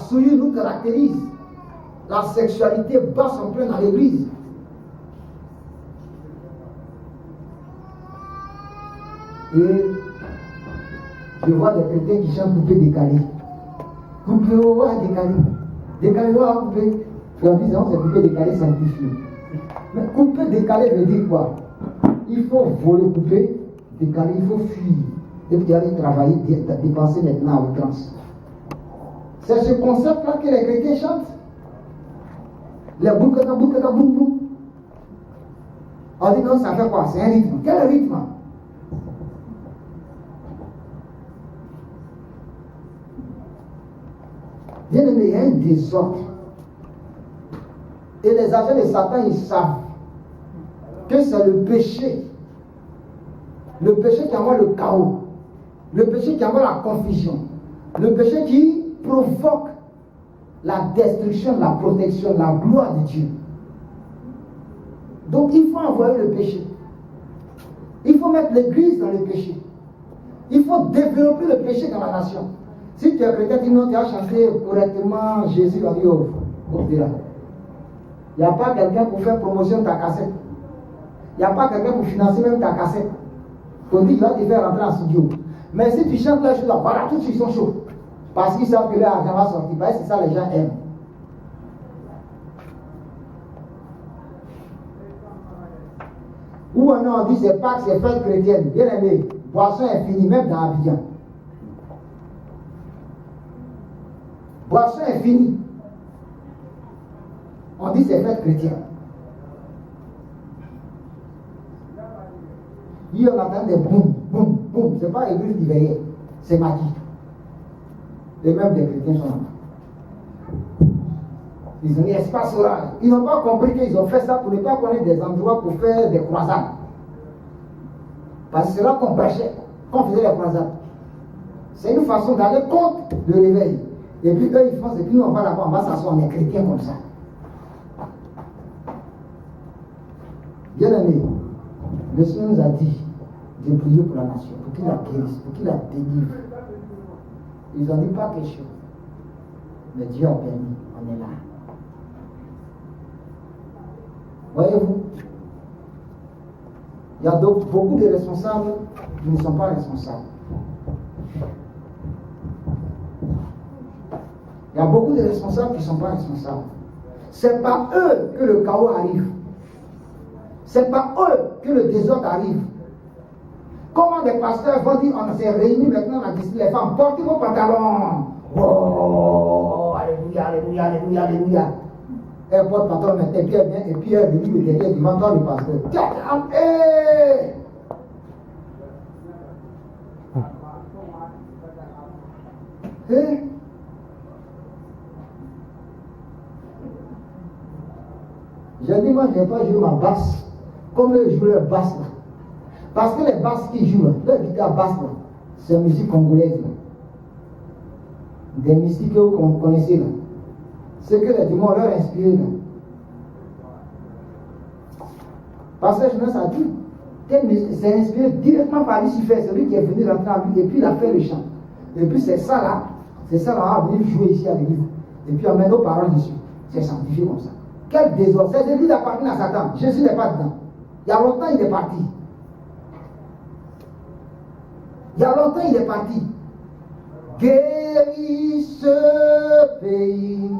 souillure nous caractérise. La sexualité basse en plein dans l'église. Et je vois des chrétiens qui chantent coupé décalé. Coupé au roi décalé. Décalé au roi coupé. La vision c'est coupé décalé sanctifié. Mais coupé décalé veut dire quoi? Il faut voler coupé décalé, il faut fuir. Et puis aller travailler, dépenser maintenant à outrance. C'est ce concept-là que les chrétiens chantent. Les boukata boum boum. On dit non, ça fait quoi? C'est un rythme. Quel rythme? Bien aimé, il y a un désordre. Et les agents de Satan, ils savent que c'est le péché. Le péché qui envoie le chaos. Le péché qui envoie la confusion. Le péché qui provoque la destruction, la protection, la gloire de Dieu. Donc il faut envoyer le péché. Il faut mettre l'église dans le péché. Il faut développer le péché dans la nation. Si tu es chrétien, tu non, tu as chanté correctement Jésus va dire au là. Il n'y a pas quelqu'un pour faire promotion de ta cassette. Il n'y a pas quelqu'un pour financer même ta cassette. On dit qu'il va te faire rentrer en studio. Mais si tu chantes la chose là, voilà, tout de suite ils sont chauds. Parce qu'ils savent que leur argent va sortir. Parce que c'est ça les gens aiment. Ou on dit c'est Pâques, c'est fête chrétienne. Bien aimé, boisson infinie, même dans Abidjan. Boisson infinie. On dit c'est fête chrétienne. Hier on entend des boum, boum, boum. C'est pas l'église qui veillait, c'est magie. Et même des chrétiens sont là. Ils ont dit espace oral. Ils n'ont pas compris qu'ils ont fait ça pour ne pas connaître des endroits pour faire des croisades. Parce que c'est là qu'on prêchait, qu'on faisait les croisades. C'est une façon d'aller contre le réveil. Et puis eux ils font, et puis nous on va là-bas, on va s'asseoir, on est chrétiens comme ça. Bien aimé, le Seigneur nous a dit de prier pour la nation, pour qu'il la guérisse, pour qu'il la délivre. Ils n'ont dit pas quelque chose. Mais Dieu a permis, on est là. Voyez-vous, il y a donc beaucoup de responsables qui ne sont pas responsables. Il y a beaucoup de responsables qui ne sont pas responsables. C'est par eux que le chaos arrive. C'est par eux que le désordre arrive. Comment des pasteurs vont dire on s'est réunis maintenant, on a dit les femmes, portez vos pantalons. Oh, alléluia, alléluia, alléluia, alléluia. Elle porte pantalon, mais tes pieds bien, et puis elle est venue derrière devant toi le pasteur. Hey! Hey! J'ai dit, moi, je ne vais pas jouer ma basse comme eux jouent leur basse là. Parce que les basses qui jouent, leur guitare basse là, c'est musique congolaise là. Des mystiques que vous connaissez là. C'est que les démons leur inspirent là. Parce que Jonas a dit, c'est inspiré directement par Lucifer, celui qui est venu rentrer en lui, et puis il a fait le chant. Et puis c'est ça là, on va venir jouer ici à l'église. Et puis on met nos paroles dessus. C'est sanctifié comme ça. Quel désordre. Ces églises appartiennent à Satan. Jésus n'est pas dedans. Il y a longtemps, il est parti. Il y a longtemps, il est parti. Guéris ce pays.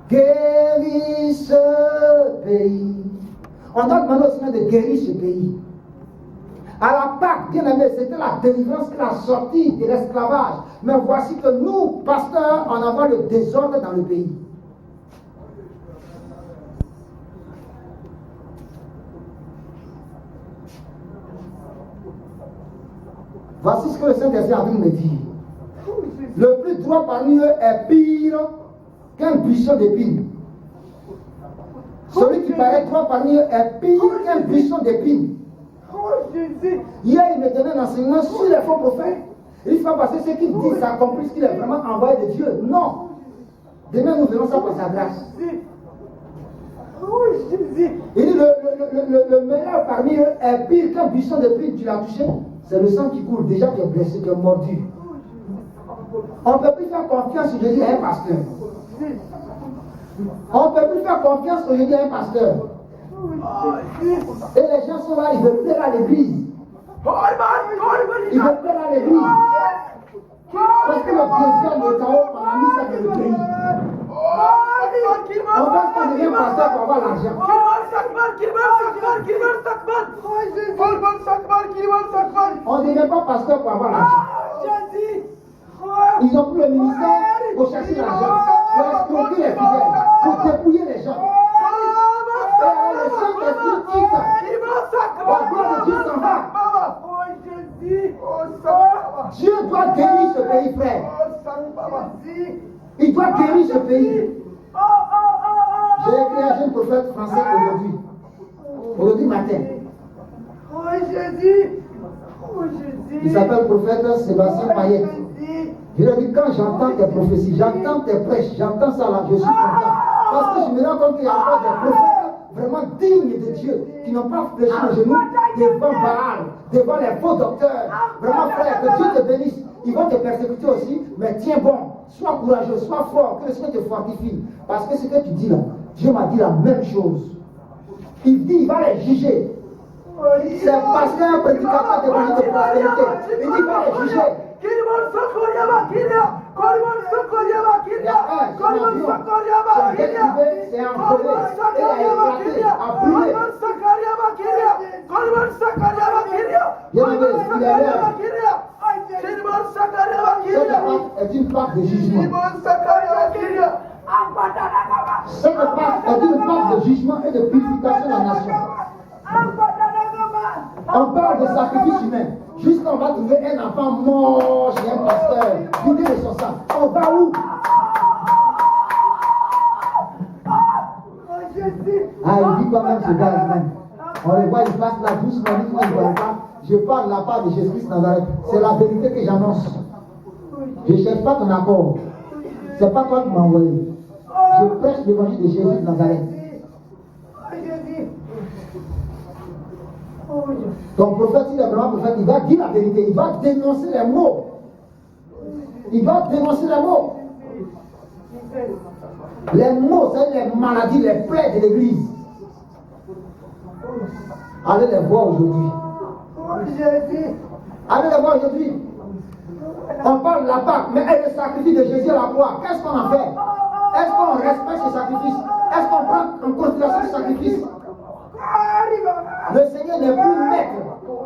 Guéris ce pays. On doit demander au Seigneur de guérir ce pays. À la Pâque, bien aimé, c'était la délivrance, la sortie de l'esclavage. Mais voici que nous, pasteurs, on avons le désordre dans le pays. Voici ce que le Saint-Esprit a envie de me dire. Le plus droit parmi eux est pire qu'un buisson d'épines. Celui qui paraît droit parmi eux est pire qu'un buisson d'épines. Hier, il me donnait un enseignement sur les faux prophètes. Il faut passer ce qu'il dit, ça accomplit qu'il est vraiment envoyé de Dieu. Non. Demain, nous verrons ça par sa grâce. Il dit le meilleur parmi eux est pire qu'un buisson d'épines. Tu l'as touché? C'est le sang qui coule. Déjà, tu es blessé, tu es mordu. On ne peut plus faire confiance aujourd'hui à un pasteur. On ne peut plus faire confiance aujourd'hui à un pasteur. Et les gens sont là, ils veulent plaire à l'église. Ils veulent plaire à l'église. Parce que le président de Tao, on a mis ça dans le pays. On pense qu'on devient pasteur pour avoir l'argent. On ne devient pas pasteur pour avoir l'argent. Ils ont pris le ministère pour chercher l'argent, pour escroquer les fidèles, pour dépouiller les gens. Et le Saint-Esprit quitte. La gloire de Dieu s'en va. Dieu doit guérir ce pays, frère. Il doit guérir ce pays. J'ai écrit un jeune prophète français aujourd'hui matin. Il s'appelle prophète Sébastien Payet. Je lui ai dit, quand j'entends tes prophéties, j'entends tes prêches, j'entends ça là, je suis content. Parce que je me rends compte qu'il y a encore des prophètes vraiment dignes de Dieu, qui n'ont pas fléchi le genou devant Baal, devant les faux docteurs. Vraiment, frère, que Dieu te bénisse. Ils vont te persécuter aussi, mais tiens bon, sois courageux, sois fort, que le Seigneur te fortifie. Parce que ce que tu dis là, Dieu m'a dit la même chose. Il dit, il va les juger. C'est parce qu'un prédicateur d'évangile de prospérité, il dit, il va les juger. Il y a un, c'est envolé, et il a éclaté, a brûlé. Il est une plaque de jugement. Cette plaque est une plaque de jugement et de purification de la nation. On parle de sacrifice humain. Jusqu'à on va trouver un enfant mort chez un pasteur, vidé de son sang. On va où? Ah, il dit quand même ce gars même. On le voit, il passe là doucement, il ne voit pas. Je parle de la part de Jésus-Christ Nazareth. C'est la vérité que j'annonce. Je ne cherche pas ton accord. Ce n'est pas toi qui m'as envoyé. Je prêche l'évangile de Jésus de Nazareth. Ton prophète, il est vraiment prophète, il va dire la vérité, il va dénoncer les mots. Il va dénoncer les mots. Les mots, c'est les maladies, les plaies de l'église. Allez les voir aujourd'hui. Allez les voir aujourd'hui. On parle de la Pâque, mais elle le sacrifice de Jésus à la croix. Qu'est-ce qu'on en fait? Est-ce qu'on respecte ce sacrifice? Est-ce qu'on prend en considération ce sacrifice? Le Seigneur n'est plus maître,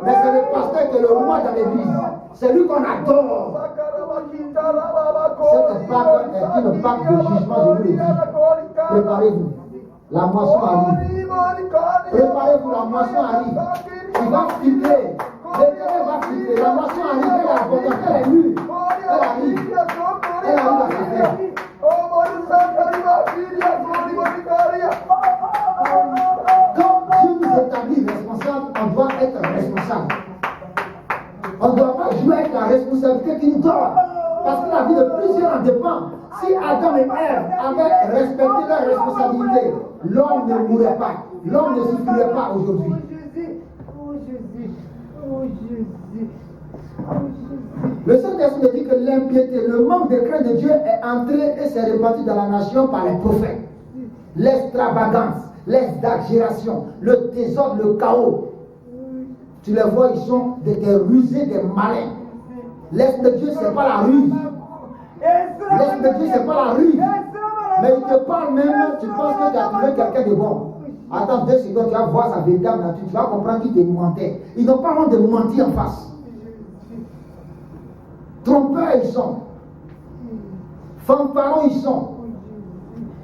mais c'est le pasteur qui est le roi dans l'église. C'est lui qu'on adore. Cette Pâque est une Pâque de jugement, je vous le dis. Préparez-vous. La moisson arrive. Préparez-vous, la moisson arrive. Il va filtrer. L'éternel va filtrer. La moisson arrive, elle est abondante, elle est nue. Elle arrive. Elle arrive à se faire. Quand Dieu nous établit responsable, on doit être responsable. On ne doit pas jouer avec la responsabilité qui nous donne. Parce que la vie de plusieurs en dépend. Si Adam et Ève avaient respecté leur responsabilité, l'homme ne mourrait pas. L'homme ne souffrirait pas aujourd'hui. Le Saint-Esprit dit que l'impiété, le manque de crainte de Dieu est entré et s'est répandu dans la nation par les prophètes. L'extravagance, l'exagération, le désordre, le chaos. Tu les vois, ils sont des rusés, des malins. L'Esprit de Dieu, ce n'est pas la ruse. L'Esprit de Dieu, ce n'est pas la ruse. Mais il te parle même, tu penses que tu as trouvé quelqu'un de bon. Attends 2 secondes, tu vas voir sa véritable nature, tu vas comprendre qu'il te mentait. Ils n'ont pas honte de mentir en face. Trompeurs, ils sont. Fanfarons, ils sont.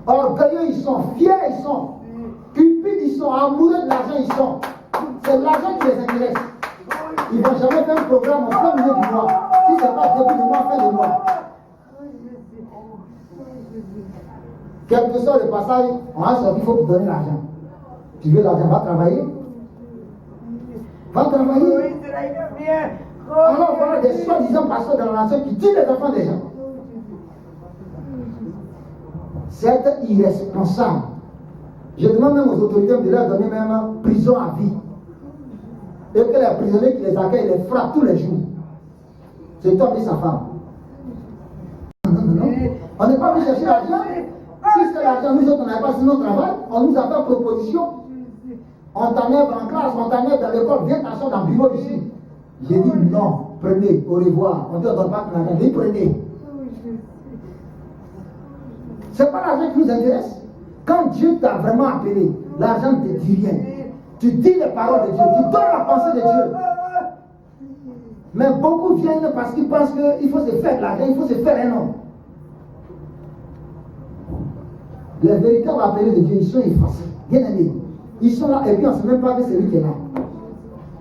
Orgueilleux, ils sont. Fiers, ils sont. Cupides, ils sont. Amoureux de l'argent, ils sont. C'est l'argent qui les intéresse. Ils ne vont jamais faire un programme au plein milieu du mois. Si ce n'est pas début du mois, fin du mois. Quel que soit le passage, on a sorti, il faut te donner l'argent. Tu veux l'argent, va travailler. Va travailler. Alors voilà des soi-disant pasteurs dans la nation qui tuent les enfants des gens. C'est irresponsable. Je demande même aux autorités de leur donner même prison à vie. Et que les prisonniers qui les accueillent les frappent tous les jours. C'est toi et sa femme. On n'est pas venu chercher l'argent. Si c'est l'argent, nous autres, on n'avait pas sur notre travail. On nous a fait proposition. On t'enlève en classe, on t'enlève dans l'école, viens t'asseoir dans le bureau ici. J'ai dit non, prenez, au revoir. On ne te donne pas ton argent, mais prenez. Ce n'est pas l'argent qui nous intéresse. Quand Dieu t'a vraiment appelé, l'argent ne te dit rien. Tu dis les paroles de Dieu, tu donnes la pensée de Dieu. Mais beaucoup viennent parce qu'ils pensent qu'il faut se faire de l'argent, il faut se faire un homme. Les véritables appelés de Dieu, ils sont effacés. Bien aimés. Ils sont là et puis on ne sait même pas que c'est lui qui est là.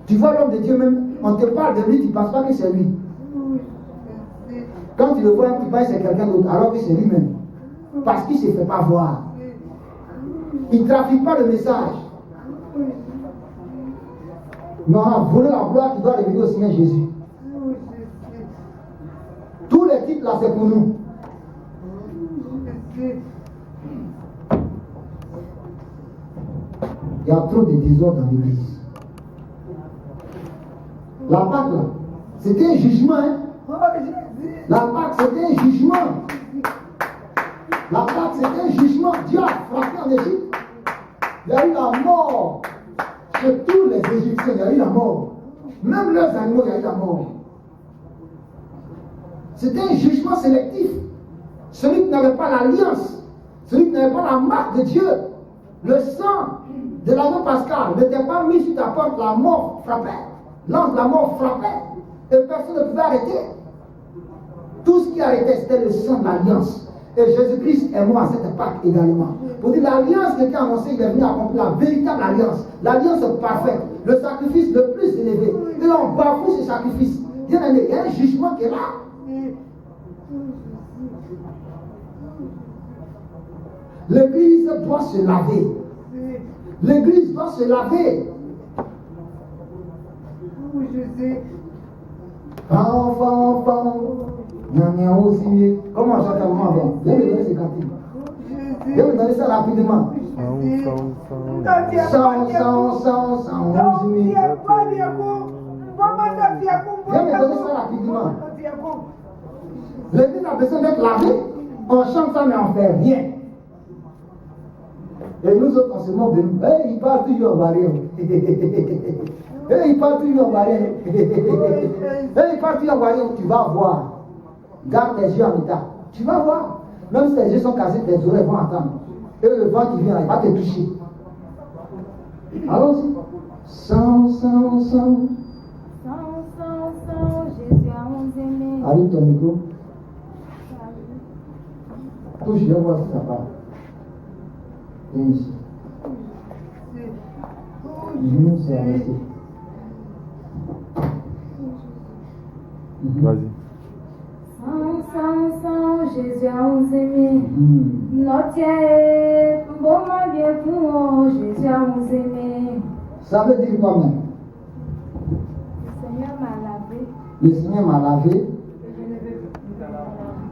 Tu vois l'homme de Dieu même, on te parle de lui, tu ne penses pas que c'est lui. Quand tu le vois, tu penses que c'est quelqu'un d'autre, alors que c'est lui-même. Parce qu'il ne se fait pas voir. Il ne trafique pas le message. Mais on a volé la gloire qui doit revenir au Seigneur Jésus. Tous les titres là, c'est pour nous. Il y a trop de désordre dans l'église. La Pâque là, c'était un jugement. Hein? La Pâque, c'était un jugement. La Pâque, c'était un jugement. Dieu a frappé en Égypte. Il y a eu la mort. Chez tous les Égyptiens, il y a eu la mort. Même leurs animaux, il y a eu la mort. C'était un jugement sélectif. Celui qui n'avait pas l'alliance, celui qui n'avait pas la marque de Dieu, le sang de l'agneau pascal n'était pas mis sur ta porte, la mort frappait. L'ange de la mort frappait. Et personne ne pouvait arrêter. Tout ce qui arrêtait, c'était le sang de l'alliance. Et Jésus-Christ est mort à cette Pâque également. Pour dire l'alliance qui était annoncée, il est venu accomplir la véritable alliance. L'alliance parfaite. Le sacrifice le plus élevé. Et là, on bafoue ce sacrifice. Bien aimé, il y a un jugement qui est là. L'église doit se laver. L'église doit se laver. Comment on chante avant? Viens me donner ces cantines. Viens me donner ça rapidement. Viens me donner ça rapidement. L'église a besoin d'être lavée. On chante ça mais on ne fait rien. Et nous autres, on se moque de nous. Hey, il parle toujours en barrière. Hey, il parle toujours en barrière. Hey, il parle toujours en barrière. Tu vas voir. Garde tes yeux en état. Tu vas voir. Même si tes yeux sont cassés, tes oreilles vont entendre. Et le vent qui vient, il va te toucher. Allons-y. Sang, Jésus a nous aimé. Allume ton micro. Touche, je vais voir si ça parle. Viens ici. C'est arrêté. Vas-y. Sans Jésus a nous aimé. Notre Dieu, bon Dieu pour Jésus a nous aimé. Ça veut dire quoi même? Le Seigneur m'a lavé. Le Seigneur m'a lavé.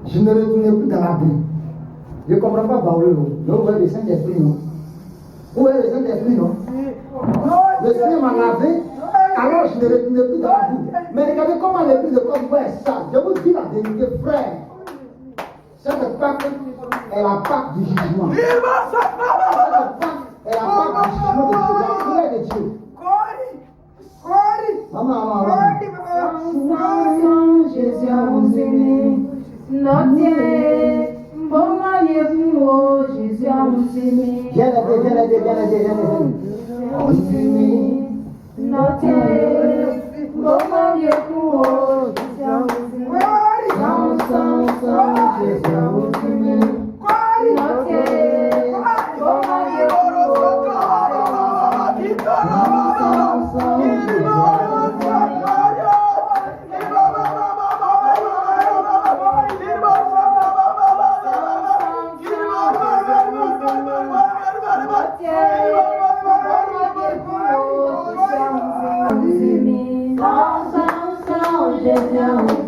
Je ne retournerai plus dans la boue. Je ne comprends pas Baoulou. Donc, où est le Saint-Esprit, non? Où est le Saint-Esprit, non? Le Seigneur m'a lavé, alors je ne retournerai plus dans la boue. Mais regardez comment l'église de Côte d'Ivoire est sale. Je vous dis la vérité, frère. Cette Pâque est la Pâque du jugement. Cette Pâque est la Pâque du jugement de Dieu, la colère de Dieu. Maman. Sans Jésus a nous aimé. Notre Dieu, bon Dieu pour Jésus a nous aimé. Viens l'aider. Notre Dieu, bon Dieu pour Jésus a nous aimé. Sans Jésus a nous aimé. Notre Dieu, bon Dieu pour Jésus a nous aimé.